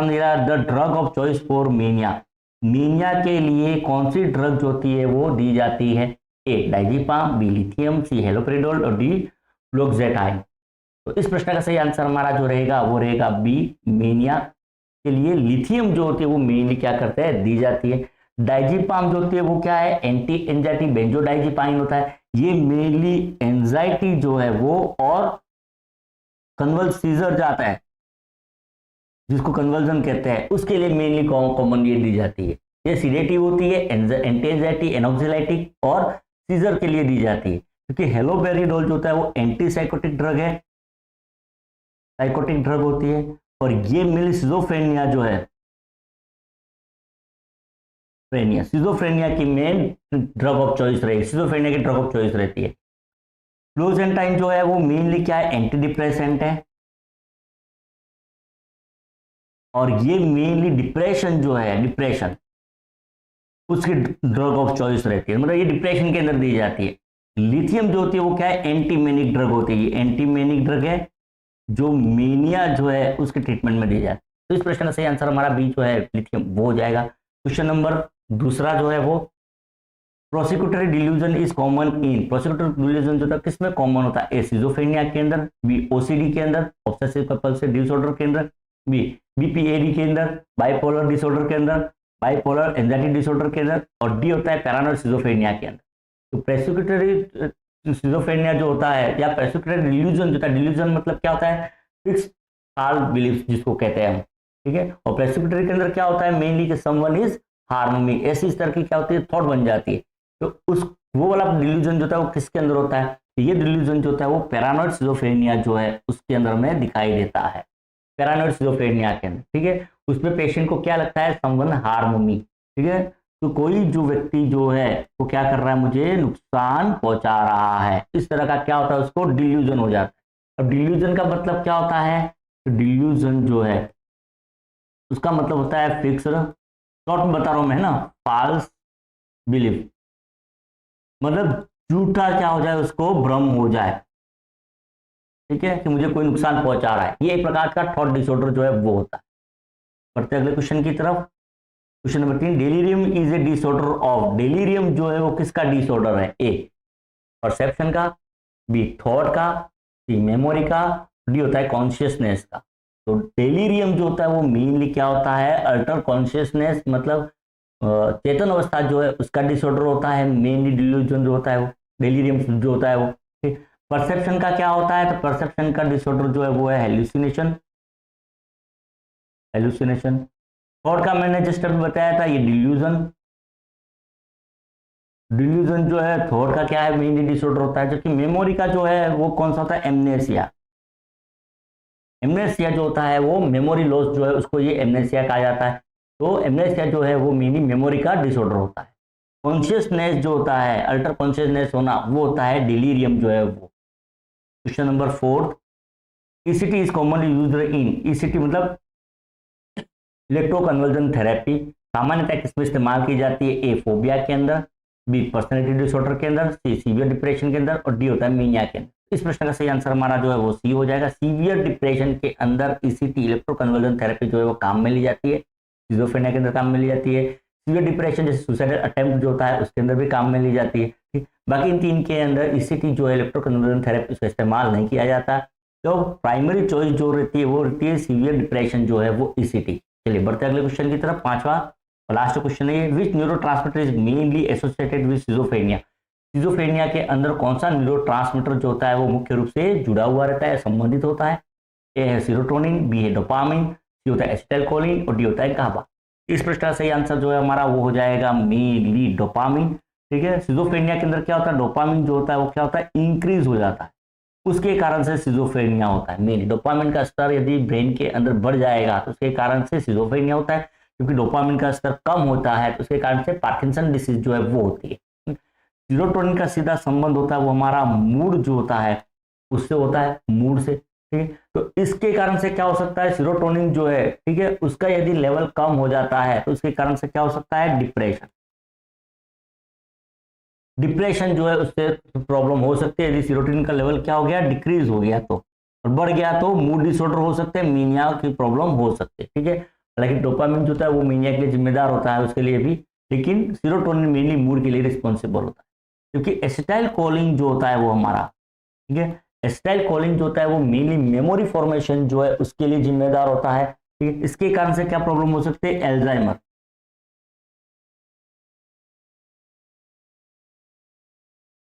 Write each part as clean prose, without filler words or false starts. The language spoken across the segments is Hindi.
The drug of choice for mania, mania के लिए कौन सी ड्रग जो होती है वो दी जाती है? ए डाइजीपाम, बी लिथियम, सी हेलोपेरिडोल और डी फ्लोक्सेटाइन। तो इस प्रश्न का सही आंसर हमारा जो रहेगा वो रहेगा बी, मेनिया के लिए लिथियम जो होती है वो मेनली क्या करते हैं, दी जाती है। डाइजीपाम जो होती है वो क्या है, एंटी एंजाइटी बेंजोडाइजीपाइन होता है, ये मेनली एंजाइटी जो है वो और कन्वल्स सीजर जाता है जिसको कन्वर्जन कहते हैं उसके लिए मेनली कॉमन ये दी जाती है। ये सीडेटिव होती है, एंटी एंजाइटी, एनॉक्सिलाइटिक और सीजर के लिए दी जाती है, क्योंकि हेलोपेरिडोल जो होता है वो एंटी साइकोटिक ड्रग है, साइकोटिक ड्रग होती है। और ये मेनली सिजोफ्रेनिया जो है, सिजोफ्रेनिया की मेन ड्रग ऑफ चॉइस रहेगी, सिजोफ्रेनिया की ड्रग ऑफ चॉइस रहती है। फ्लोजेंटाइन जो है वो मेनली क्या है, एंटी डिप्रेसेंट है, और ये मेनली डिप्रेशन जो है, डिप्रेशन उसकी ड्रग ऑफ चॉइस रहती है, मतलब ये डिप्रेशन के अंदर दी जाती है। लिथियम जो होती है वो क्या है, एंटीमेनिक ड्रग होती है, ये एंटीमेनिक ड्रग है जो मेनिया जो है उसके ट्रीटमेंट में दी जाती है। तो इस प्रश्न का सही आंसर हमारा बी जो है लिथियम वो हो जाएगा। क्वेश्चन नंबर दूसरा जो है वो persecutory delusion is common in, persecutory delusion जो था किसमें कॉमन होता है? ए सिजोफ्रेनिया के अंदर, बी ओसीडी के अंदर, ऑब्सेसिव कंपल्सिव डिसऑर्डर के अंदर, बी बीपीएडी के अंदर, बाइपोलर डिसऑर्डर के अंदर, बाइपोलर एंजाइटी डिसऑर्डर के अंदर, और डी होता है पैरानोइड सिजोफ्रेनिया के अंदर। तो प्रोसिक्यूटरी सिजोफ्रेनिया जो होता है या प्रोसिक्यूटरी डिल्यूजन जो होता है, डिल्यूजन मतलब क्या होता है, फिक्स फॉल्स बिलीफ जिसको कहते हैं हम, ठीक है। और प्रोसिक्यूटरी के अंदर क्या होता है मेनली कि समवन इज हार्म मी, ऐसी इस तरह की क्या होती है, थॉट बन जाती है। तो उस वो वाला डिल्यूजन जो होता है वो किसके अंदर होता है? ये डिल्यूजन जो होता है वो पैरानोइड सिजोफ्रेनिया जो है उसके अंदर में दिखाई देता है, पैरानोइड सिजोफ्रेनिया के अंदर, ठीक है। उसमें पेशेंट को क्या लगता है, समवन हार्म मी, ठीक है। तो कोई जो व्यक्ति जो है वो क्या कर रहा है, मुझे नुकसान पहुंचा रहा है, इस तरह का क्या होता है, उसको डिल्यूजन हो जाता है। अब डिल्यूजन का मतलब क्या होता है? तो डिल्यूजन जो है उसका मतलब होता है फिक्स्ड, शॉर्ट में बता रहा हूं मैं ना, फॉल्स बिलीफ, मतलब झूठा क्या हो जाए, उसको भ्रम हो जाए, ठीक है, कि मुझे कोई नुकसान पहुंचा रहा है। ये एक प्रकार का थॉट डिसऑर्डर जो है वो होता है। बढ़ते अगले क्वेश्चन की तरफ। Question number 3, delirium is a disorder of, delirium जो है वो किसका डिसऑर्डर है? ए परसेप्शन का, बी थॉट का, सी मेमोरी का, डी होता है कॉन्शियसनेस का। तो डेलीरियम जो होता है वो मेनली क्या होता है, अल्टर कॉन्शियसनेस, मतलब चेतन अवस्था जो है उसका डिसऑर्डर होता है, मेनली डिल्यूजन जो होता है वो, डेलीरियम जो होता है वो। परसेप्शन का क्या होता है? तो परसेप्शन का डिसऑर्डर जो है वो है हेलुसिनेशन, हेलुसिनेशन। थॉट का मैंने जस्ट अभी बताया था, ये डिल्यूजन, डिल्यूजन जो है थॉट का क्या है, मेनली डिसऑर्डर होता है। जबकि मेमोरी का जो है वो कौन सा होता है, एमनेसिया, एमनेसिया जो होता है वो मेमोरी लॉस जो है उसको ये एमनेसिया कहा जाता है। तो एमनेसिया जो है वो मेनली मेमोरी का डिसऑर्डर होता है। कॉन्शियसनेस जो होता है, अल्टर कॉन्शियसनेस होना, वो होता है डिलीरियम जो है वो। Question number 4, ECT is commonly used in, ECT मतलब इलेक्ट्रोकन्वर्जन थेरेपी सामान्यतः किसमें इस्तेमाल की जाती है? ए फोबिया के अंदर, बी पर्सनैलिटी डिसऑर्डर के अंदर, सी सीवियर डिप्रेशन के अंदर, और डी होता है मीनिया के अंदर। इस प्रश्न का सही आंसर हमारा जो है वो सी हो जाएगा। सीवियर डिप्रेशन के अंदर ईसीटी इलेक्ट्रोकन्वर्जन थेरेपी जो है वो काम में ली जाती है, सिजोफ्रेनिया के अंदर काम में ली जाती है। सीवियर डिप्रेशन जैसे सुसाइडल अटेम्प्ट जो होता है उसके अंदर भी काम में ली जाती है, ठीक। बाकी इन तीन के अंदर ईसीटी जो है इलेक्ट्रोकन्वर्जन थेरेपी उसका इस्तेमाल नहीं किया जाता। तो प्राइमरी चॉइस जो रहती है वो रहती है सीवियर डिप्रेशन जो है वो ईसीटी। चलिए बढ़ते अगले क्वेश्चन की तरफ। पांचवा और लास्ट क्वेश्चन है, which neurotransmitter is mainly associated with schizophrenia, schizophrenia के अंदर कौन सा न्यूरोट्रांसमीटर जो होता है वो मुख्य रूप से जुड़ा हुआ रहता है, संबंधित होता है? ए है सीरोटोनिन, बी है डोपामिन, सी होता है एसिटाइलकोलिन, और डी होता है गाबा। इस प्रश्न का सही आंसर जो है हमारा वो हो जाएगा मेनली डोपामिन, ठीक है। सिजोफ्रेनिया के अंदर क्या होता है, डोपामिन जो होता है वो क्या होता है, इंक्रीज हो जाता है, उसके कारण से सिजोफ्रेनिया होता है। मेनली डोपामिन का स्तर यदि ब्रेन के अंदर बढ़ जाएगा तो उसके कारण से सिजोफ्रेनिया होता है, क्योंकि डोपामिन का स्तर कम होता है तो उसके कारण से पार्किंसन डिसीज जो है वो होती है। सीरोटोनिन का सीधा संबंध होता है वो हमारा मूड जो होता है उससे होता है, मूड से, ठीक है। तो इसके कारण से क्या हो सकता है, सीरोटोनिन जो है, ठीक है, उसका यदि लेवल कम हो जाता है तो उसके कारण से क्या हो सकता है, डिप्रेशन, डिप्रेशन जो है उससे प्रॉब्लम हो सकती है। यदि सीरोटोनिन का लेवल क्या हो गया, डिक्रीज हो गया तो, और बढ़ गया तो मूड डिसऑर्डर हो सकते हैं, मीनिया की प्रॉब्लम हो सकती है, ठीक है। हालांकि डोपामिन जो होता है वो मेनिया के लिए जिम्मेदार होता है उसके लिए भी, लेकिन सीरोटोनिन मेनली मूड के लिए रिस्पॉन्सिबल होता है, क्योंकि एसिटाइल कोलिन जो होता है वो हमारा, ठीक है, एसिटाइल कोलिन जो होता है वो मेनली मेमोरी फॉर्मेशन जो है उसके लिए जिम्मेदार होता है, ठीक है। इसके कारण से क्या प्रॉब्लम हो सकती है, एल्जाइमर,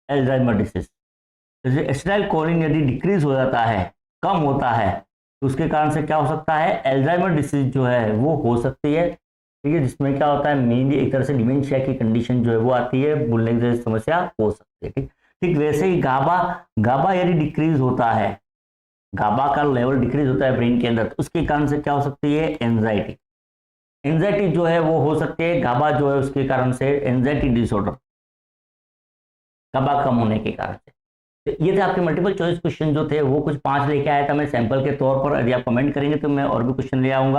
एल्जाइमर डिसीज। जैसे एसिटाइल कोलिन यदि डिक्रीज हो जाता है, कम होता है, तो उसके कारण से क्या हो सकता है, एल्जाइमर डिसीज जो है वो हो सकती है, ठीक है, जिसमें क्या होता है मेनली एक तरह से डिमेंशिया की कंडीशन जो है वो आती है, भूलने की जैसी समस्या हो सकती है, ठीक। ठीक वैसे ही गाबा, गाबा यदि डिक्रीज होता है, गाबा का लेवल डिक्रीज होता है ब्रेन के अंदर, तो उसके कारण से क्या हो सकती है, एंजाइटी, एंजाइटी जो है वो हो सकती है, गाबा जो है उसके कारण से एंजाइटी डिसऑर्डर, गाबा कम होने के कारण से। तो ये थे आपके मल्टीपल चॉइस क्वेश्चन जो थे, वो कुछ 5 लेके आया था मैं सैंपल के तौर पर, यदि आप कमेंट करेंगे तो मैं और भी क्वेश्चन ले आऊंगा।